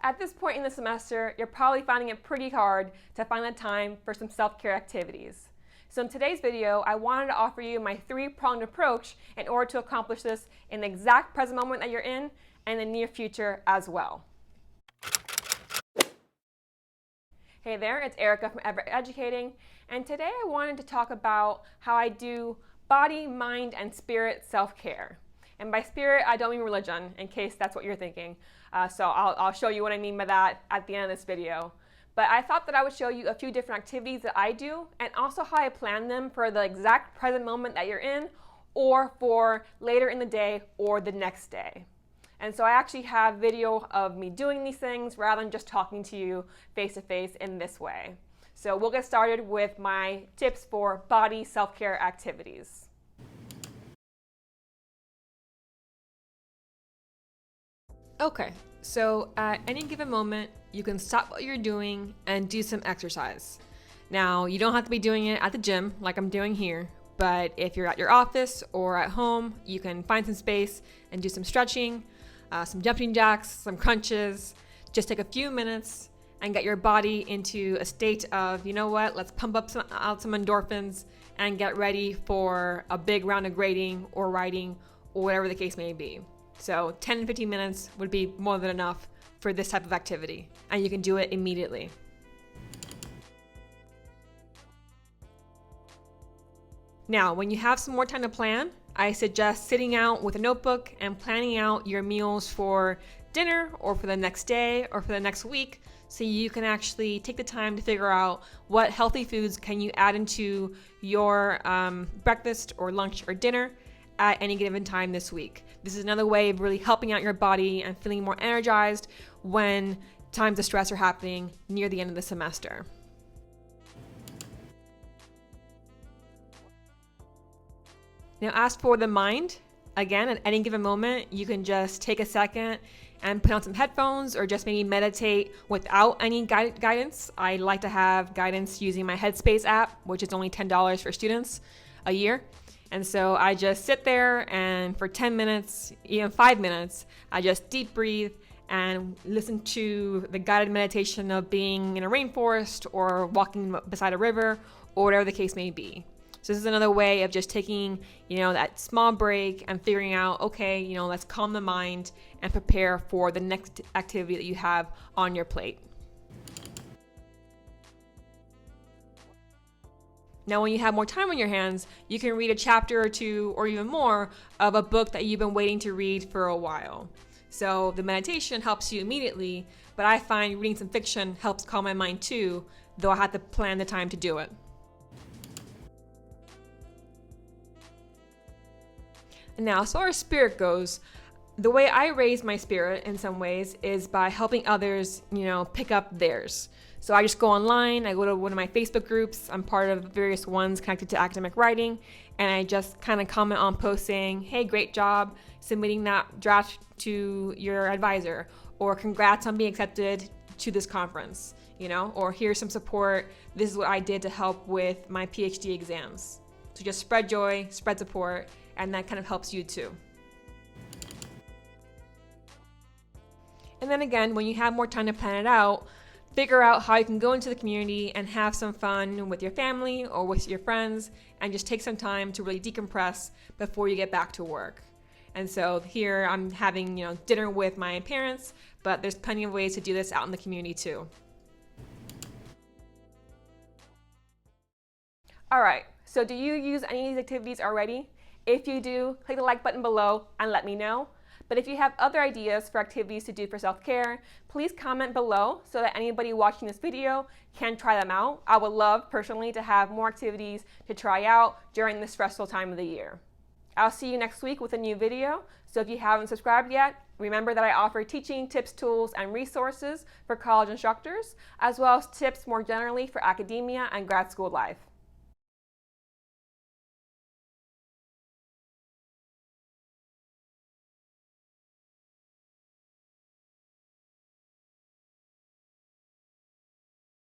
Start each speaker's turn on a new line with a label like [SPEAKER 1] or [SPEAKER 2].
[SPEAKER 1] At this point in the semester, you're probably finding it pretty hard to find the time for some self-care activities. So in today's video, I wanted to offer you my three-pronged approach in order to accomplish this in the exact present moment that you're in and in the near future as well. Hey there, it's Erica from Ever Educating, and today I wanted to talk about how I do body, mind, and spirit self-care. And by spirit, I don't mean religion, in case that's what you're thinking. So I'll show you what I mean by that at the end of this video. But I thought that I would show you a few different activities that I do, and also how I plan them for the exact present moment that you're in, or for later in the day or the next day. And so I actually have video of me doing these things rather than just talking to you face to face in this way. So we'll get started with my tips for body self-care activities. Okay, so at any given moment, you can stop what you're doing and do some exercise. Now, you don't have to be doing it at the gym like I'm doing here, but if you're at your office or at home, you can find some space and do some stretching, some jumping jacks, some crunches. Just take a few minutes and get your body into a state of, you know what, let's pump up out some endorphins and get ready for a big round of grading or writing or whatever the case may be. So 10 to 15 minutes would be more than enough for this type of activity, and you can do it immediately. Now, when you have some more time to plan, I suggest sitting out with a notebook and planning out your meals for dinner or for the next day or for the next week, so you can actually take the time to figure out what healthy foods can you add into your breakfast or lunch or dinner at any given time this week. This is another way of really helping out your body and feeling more energized when times of stress are happening near the end of the semester. Now, as for the mind, again, at any given moment, you can just take a second and put on some headphones or just maybe meditate without any guidance. I like to have guidance using my Headspace app, which is only $10 for students a year. And so I just sit there and for 10 minutes, even 5 minutes, I just deep breathe and listen to the guided meditation of being in a rainforest or walking beside a river or whatever the case may be. So this is another way of just taking, that small break and figuring out, okay, let's calm the mind and prepare for the next activity that you have on your plate. Now, when you have more time on your hands, you can read a chapter or two or even more of a book that you've been waiting to read for a while. So the meditation helps you immediately, but I find reading some fiction helps calm my mind too, though I have to plan the time to do it. Now, as far as spirit goes, the way I raise my spirit in some ways is by helping others, pick up theirs. So I just go online, I go to one of my Facebook groups, I'm part of various ones connected to academic writing, and I just kind of comment on posts saying, hey, great job submitting that draft to your advisor, or congrats on being accepted to this conference, or here's some support, this is what I did to help with my PhD exams. So just spread joy, spread support, and that kind of helps you too. And then again, when you have more time to plan it out, figure out how you can go into the community and have some fun with your family or with your friends and just take some time to really decompress before you get back to work. And so here I'm having, dinner with my parents, but there's plenty of ways to do this out in the community too. All right, so do you use any of these activities already? If you do, click the like button below and let me know. But if you have other ideas for activities to do for self-care, please comment below so that anybody watching this video can try them out. I would love, personally, to have more activities to try out during this stressful time of the year. I'll see you next week with a new video, so if you haven't subscribed yet, remember that I offer teaching tips, tools, and resources for college instructors, as well as tips more generally for academia and grad school life.